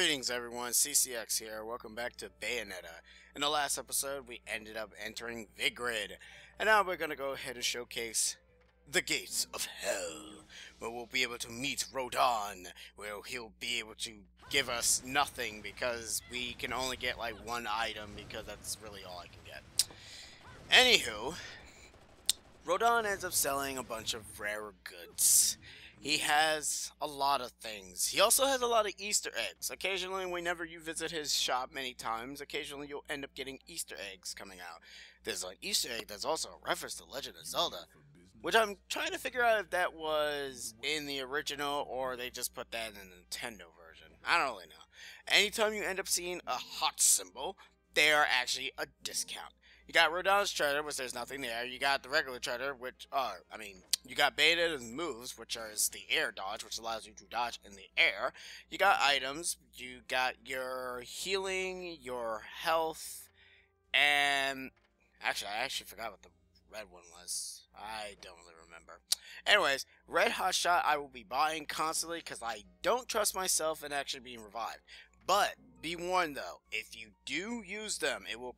Greetings everyone, CCX here. Welcome back to Bayonetta. In the last episode, we ended up entering Vigrid. And now we're going to go ahead and showcase the Gates of Hell, where we'll be able to meet Rodon, where he'll be able to give us nothing because we can only get like one item because that's really all I can get. Anywho, Rodon ends up selling a bunch of rare goods. He has a lot of things. He also has a lot of Easter eggs. Occasionally, whenever you visit his shop many times, occasionally you'll end up getting Easter eggs coming out. There's an Easter egg that's also a reference to Legend of Zelda, which I'm trying to figure out if that was in the original or they just put that in the Nintendo version. I don't really know. Anytime you end up seeing a hot symbol, they are actually a discount. You got Rodon's treasure, which there's nothing there. You got the regular treasure, which you got Bayonetta's moves, which is the air dodge, which allows you to dodge in the air. You got items. You got your healing, your health, and I actually forgot what the red one was. I don't really remember. Anyways, Red Hot Shot I will be buying constantly because I don't trust myself in actually being revived. But be warned though, if you do use them, it will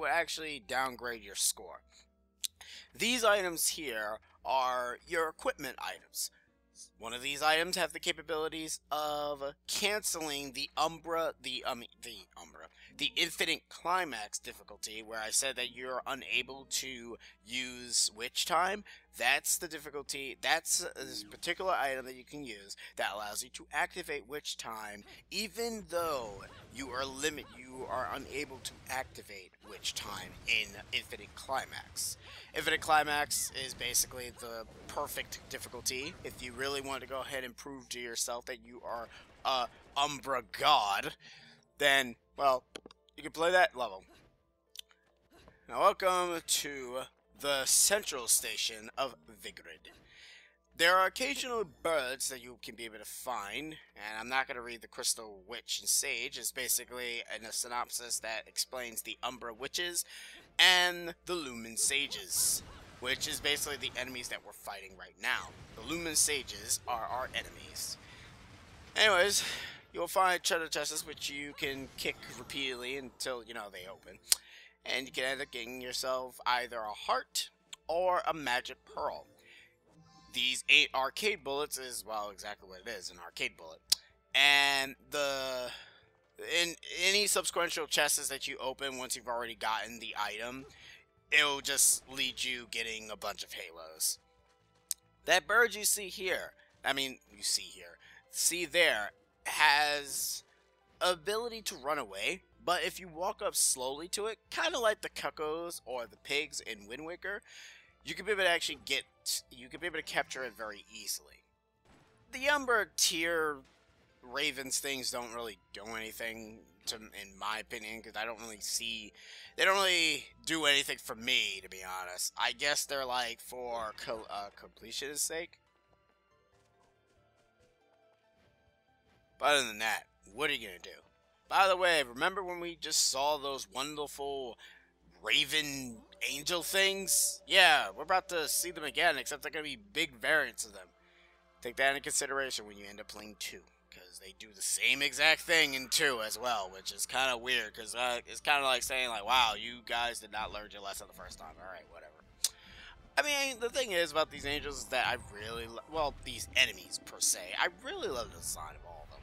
actually downgrade your score. These items here are your equipment items. One of these items have the capabilities of canceling the Infinite Climax difficulty, where I said that you're unable to use Witch Time. That's the difficulty. That's this particular item that you can use that allows you to activate Witch Time, even though you are unable to activate Witch Time in Infinite Climax. Infinite Climax is basically the perfect difficulty if you really want to go ahead and prove to yourself that you are a Umbra God. Then, well, you can play that level. Now, welcome to the central station of Vigrid. There are occasional birds that you can be able to find, and I'm not going to read the Crystal Witch and Sage. It's basically a synopsis that explains the Umbra Witches and the Lumen Sages, which is basically the enemies that we're fighting right now. The Lumen Sages are our enemies. Anyways, you'll find treasure chests which you can kick repeatedly until, they open. And you can end up getting yourself either a heart or a magic pearl. These 8 arcade bullets is, well, exactly what it is, an arcade bullet. And in any subsequent chests that you open once you've already gotten the item, it'll just lead you getting a bunch of halos. That bird you see here, see there, has ability to run away, but if you walk up slowly to it, kind of like the cuckoos or the pigs in Wind Waker, you can be able to capture it very easily. The Umbra tier Ravens things don't really do anything in my opinion, because they don't really do anything for me, to be honest. I guess they're like for completion's sake. But other than that, what are you gonna do? By the way, remember when we just saw those wonderful Raven Angel things? Yeah, we're about to see them again, except they're gonna be big variants of them. Take that into consideration when you end up playing 2, because they do the same exact thing in 2 as well, which is kind of weird, because it's kind of like saying, like, wow, you guys did not learn your lesson the first time. Alright, whatever. I mean, the thing is about these angels is that I really, well, these enemies per se, I really love the design of all of them.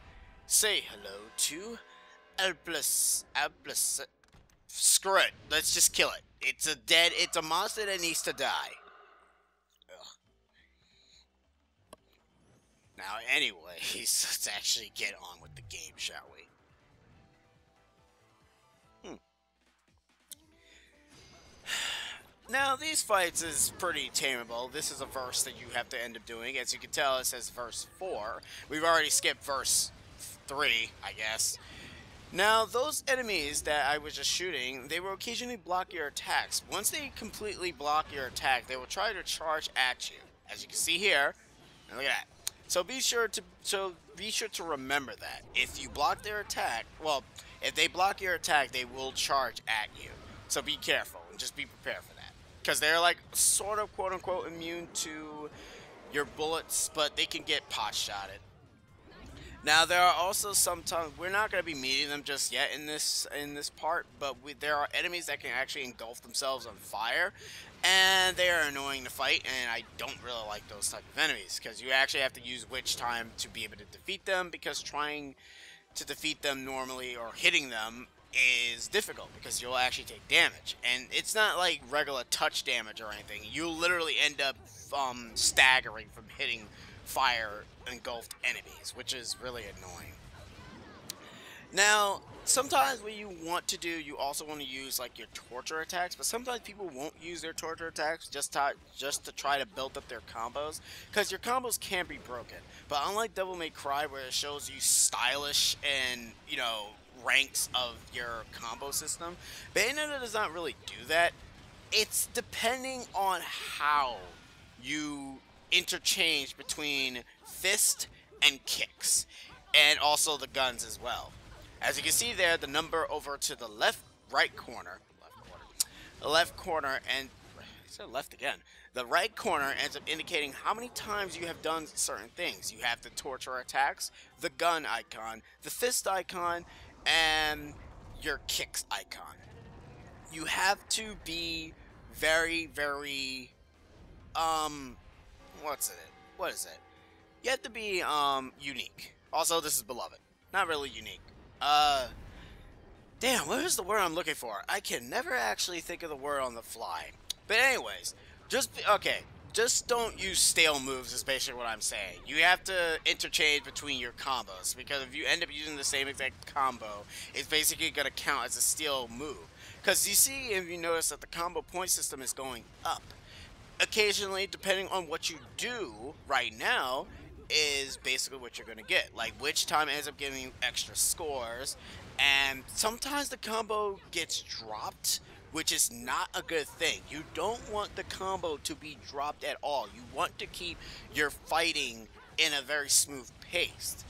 Say hello to Alplus. Screw it. Let's just kill it. It's a monster that needs to die. Ugh. Now, anyways, let's actually get on with the game, shall we? Now, these fights is pretty tameable. This is a verse that you have to end up doing. As you can tell, it says verse 4. We've already skipped verse 3, I guess. Now, those enemies that I was just shooting, they will occasionally block your attacks. Once they completely block your attack, they will try to charge at you. As you can see here, and look at that. So be sure to remember that. If you block their attack, well, if they block your attack, they will charge at you. So be careful and just be prepared for that. Because they're like sort of quote-unquote immune to your bullets, but they can get pot-shotted. Now there are also sometimes we're not going to be meeting them just yet in this part, but there are enemies that can actually engulf themselves on fire, and they are annoying to fight. And I don't really like those type of enemies because you actually have to use witch time to be able to defeat them. Because trying to defeat them normally or hitting them is difficult because you'll actually take damage, and it's not like regular touch damage or anything. You'll literally end up staggering from hitting fire engulfed enemies, which is really annoying. Now, sometimes what you want to do, you also want to use like your torture attacks, but sometimes people won't use their torture attacks just to try to build up their combos, because your combos can be broken. But unlike Devil May Cry, where it shows you stylish and ranks of your combo system, Bayonetta does not really do that. It's depending on how you interchange between fist and kicks, and also the guns as well. As you can see there, the number over to the right corner, the left corner, and I said left again. The right corner ends up indicating how many times you have done certain things. You have the torture attacks, the gun icon, the fist icon, and your kicks icon. You have to be very, very, what's it? What is it? You have to be, unique. Also, this is beloved. Not really unique. Damn, what is the word I'm looking for? I can never actually think of the word on the fly. But anyways, just don't use stale moves is basically what I'm saying. You have to interchange between your combos, because if you end up using the same exact combo, it's basically going to count as a stale move. Because you see, if you notice that the combo point system is going up. Occasionally, depending on what you do right now, is basically what you're going to get. Like, which time ends up giving you extra scores, and sometimes the combo gets dropped, which is not a good thing. You don't want the combo to be dropped at all. You want to keep your fighting in a very smooth pace.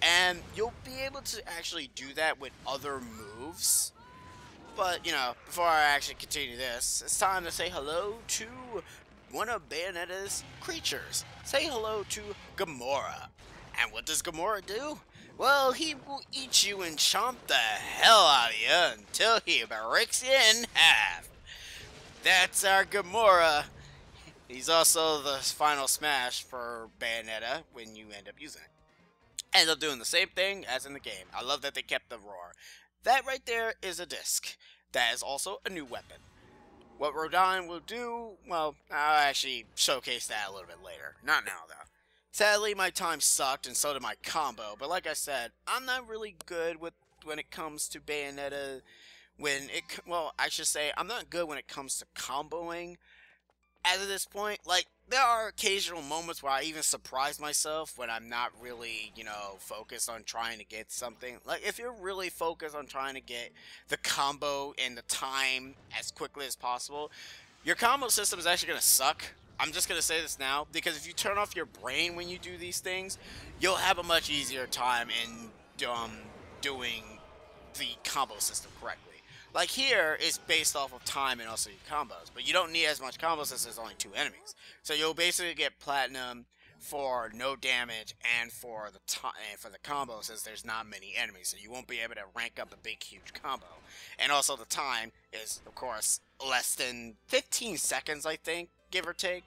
And you'll be able to actually do that with other moves. But, before I actually continue this, it's time to say hello to one of Bayonetta's creatures. Say hello to Gamora. And what does Gamora do? Well, he will eat you and chomp the hell out of you until he breaks you in half. That's our Gamora. He's also the final smash for Bayonetta when you end up using it. And they're doing the same thing as in the game. I love that they kept the roar. That right there is a disc. That is also a new weapon. What Rodin will do, well, I'll actually showcase that a little bit later. Not now, though. Sadly, my time sucked, and so did my combo. But like I said, I'm not really good when it comes to Bayonetta. I should say, I'm not good when it comes to comboing. As of this point, like, there are occasional moments where I even surprise myself when I'm not really, focused on trying to get something. Like, if you're really focused on trying to get the combo and the time as quickly as possible, your combo system is actually going to suck. I'm just going to say this now, because if you turn off your brain when you do these things, you'll have a much easier time in doing the combo system correctly. Like here, it's based off of time and also your combos, but you don't need as much combos since there's only 2 enemies. So you'll basically get platinum for no damage and for the combo since there's not many enemies, so you won't be able to rank up a big huge combo. And also the time is, of course, less than 15 seconds, I think, give or take.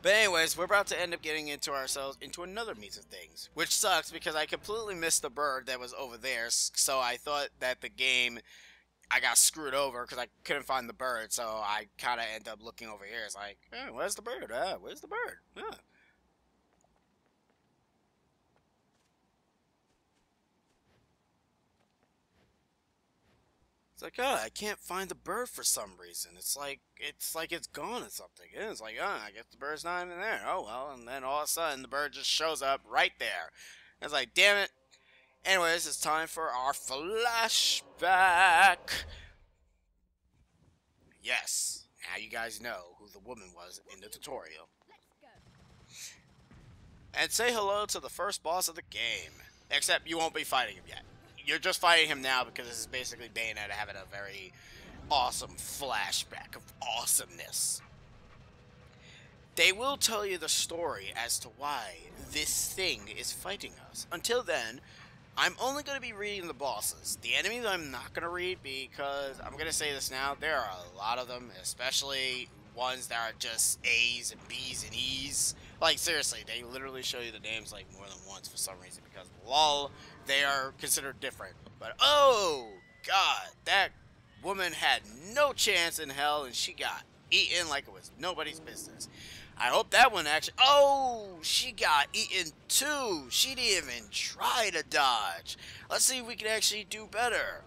But anyways, we're about to end up getting ourselves into another means of things, which sucks because I completely missed the bird that was over there, so I thought that the game, I got screwed over because I couldn't find the bird, so I kind of end up looking over here. It's like, hey, where's the bird? Where's the bird? It's like, I can't find the bird for some reason. It's like it's gone or something. And it's like, I guess the bird's not even there. Oh well, and then all of a sudden the bird just shows up right there. And it's like, damn it. Anyways, it's time for our flashback. Yes, now you guys know who the woman was in the tutorial. And say hello to the first boss of the game. Except you won't be fighting him yet. You're just fighting him now because this is basically Bayonetta having a very awesome flashback of awesomeness. They will tell you the story as to why this thing is fighting us. Until then, I'm only going to be reading the bosses. The enemies I'm not going to read because, I'm going to say this now, there are a lot of them, especially ones that are just A's and B's and E's. Like, seriously, they literally show you the names like more than once for some reason because, lol, they are considered different. But, oh, God, that woman had no chance in hell and she got eaten like it was nobody's business. I hope that one actually... Oh, she got eaten too. She didn't even try to dodge. Let's see if we can actually do better.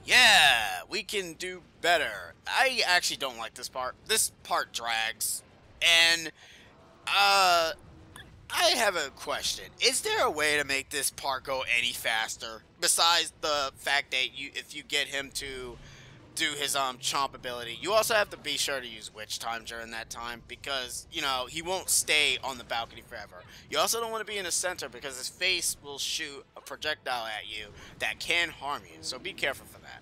Yeah, we can do better. I actually don't like this part. This part drags. And, I have a question. Is there a way to make this part go any faster? Besides the fact that if you get him to do his chomp ability, you also have to be sure to use witch time during that time because, you know, he won't stay on the balcony forever. You also don't want to be in the center because his face will shoot a projectile at you that can harm you, so be careful for that.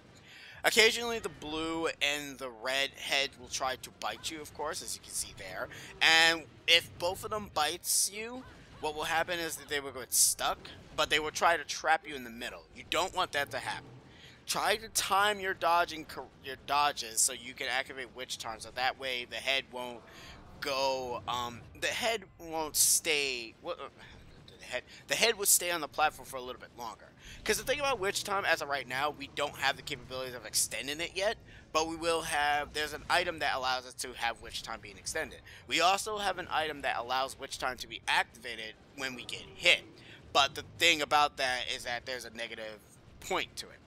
Occasionally the blue and the red head will try to bite you, of course, as you can see there, and if both of them bites you, what will happen is that they will get stuck, but they will try to trap you in the middle. You don't want that to happen. Try to time your dodges so you can activate witch time, so that way the head won't go, the head won't stay, the head would stay on the platform for a little bit longer. Because the thing about witch time, as of right now, we don't have the capabilities of extending it yet, but we will have, there's an item that allows us to have witch time being extended. We also have an item that allows witch time to be activated when we get hit. But the thing about that is that there's a negative point to it.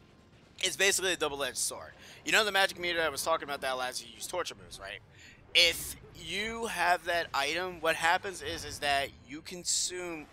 It's basically a double-edged sword. You know the magic meter I was talking about that allows you to use torture moves, right? If you have that item, what happens is that you consume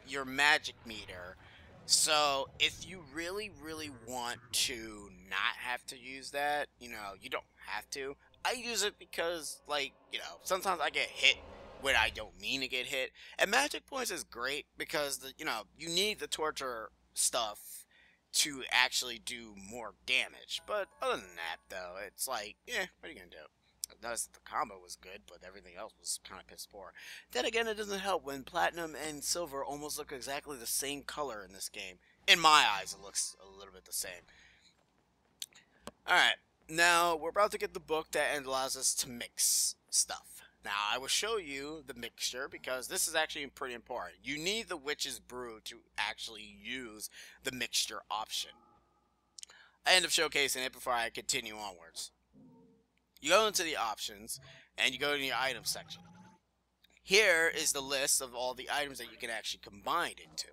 your magic meter. So if you really, really want to not have to use that, you know, you don't have to. I use it because, like, you know, sometimes I get hit when I don't mean to get hit. And magic points is great because, you know, you need the torture stuff to actually do more damage. But other than that, though, it's like, yeah, what are you gonna do? I noticed that the combo was good, but everything else was kind of piss poor. Then again, it doesn't help when platinum and silver almost look exactly the same color in this game. In my eyes, it looks a little bit the same. Alright, now we're about to get the book that allows us to mix stuff. Now, I will show you the mixture because this is actually pretty important. You need the Witch's Brew to actually use the mixture option. I end up showcasing it before I continue onwards. You go into the options and you go to your item section. Here is the list of all the items that you can actually combine into.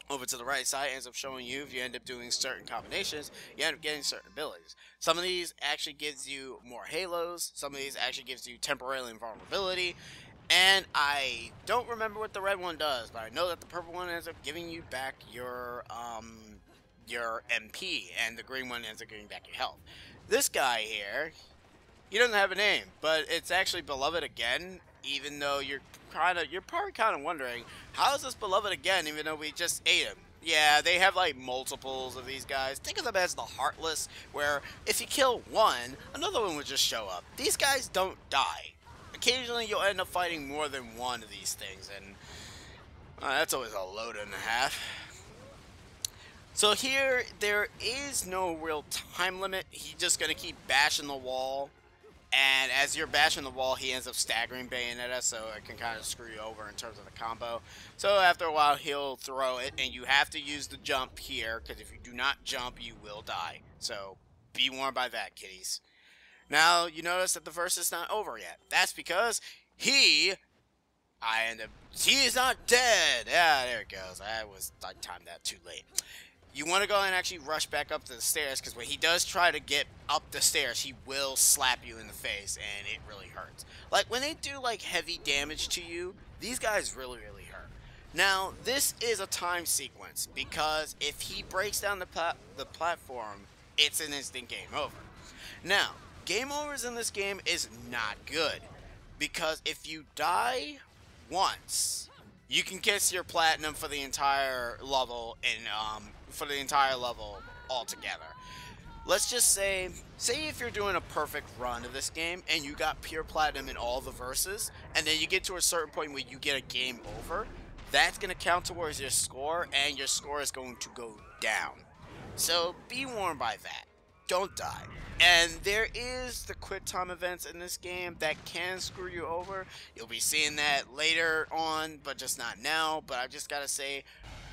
Over to the right side ends up showing you if you end up doing certain combinations, you end up getting certain abilities. Some of these actually gives you more halos, some of these actually gives you temporary invulnerability, and I don't remember what the red one does, but I know that the purple one ends up giving you back your MP, and the green one ends up giving back your health. This guy here, he doesn't have a name, but it's actually Beloved Again, even though you're probably kind of wondering, how is this Beloved Again, even though we just ate him? Yeah, they have like multiples of these guys. Think of them as the Heartless, where if you kill one, another one would just show up. These guys don't die. Occasionally you'll end up fighting more than one of these things, and that's always a load and a half. So here, there is no real time limit. He's just going to keep bashing the wall. And as you're bashing the wall, he ends up staggering Bayonetta, so it can kind of screw you over in terms of the combo. So after a while, he'll throw it, and you have to use the jump here, because if you do not jump, you will die. So be warned by that, kiddies. Now, you notice that the verse is not over yet. That's because he is not dead. Yeah, there it goes. I timed that too late. You want to go and actually rush back up to the stairs, because when he does try to get up the stairs, he will slap you in the face, and it really hurts. Like, when they do, like, heavy damage to you, these guys really, really hurt. Now, this is a time sequence, because if he breaks down the platform, it's an instant game over. Now, game overs in this game is not good, because if you die once, you can kiss your platinum for the entire level altogether. let's just say if you're doing a perfect run of this game and you got pure platinum in all the verses, and then you get to a certain point where you get a game over, that's going to count towards your score, and your score is going to go down. So be warned by that. Don't die. And there is the quick time events in this game that can screw you over. You'll be seeing that later on, but just not now. But I just gotta say,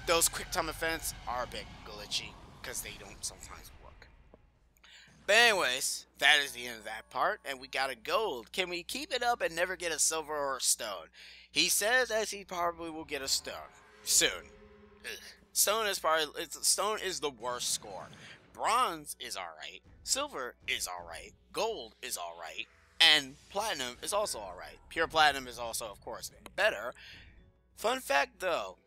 those quick time events are a bit glitchy because they don't sometimes work. But anyways, that is the end of that part, and we got a gold. Can we keep it up and never get a silver or a stone? He says as he probably will get a stone soon. Ugh. Stone is the worst score. Bronze is alright, silver is alright, gold is alright, and platinum is also alright. Pure platinum is also, of course, better. Fun fact though,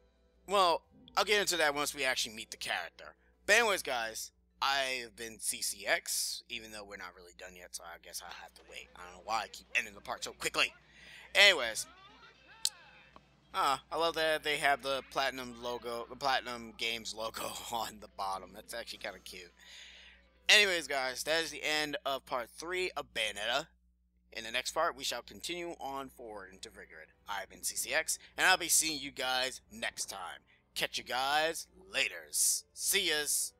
well, I'll get into that once we actually meet the character. But anyways, guys, I've been CCX, even though we're not really done yet, so I guess I'll have to wait. I don't know why I keep ending the part so quickly. Anyways, I love that they have the Platinum logo, the Platinum Games logo on the bottom. That's actually kind of cute. Anyways, guys, that is the end of part 3 of Bayonetta. In the next part, we shall continue on forward into Vigrid. I've been CCX, and I'll be seeing you guys next time. Catch you guys laters. See yas.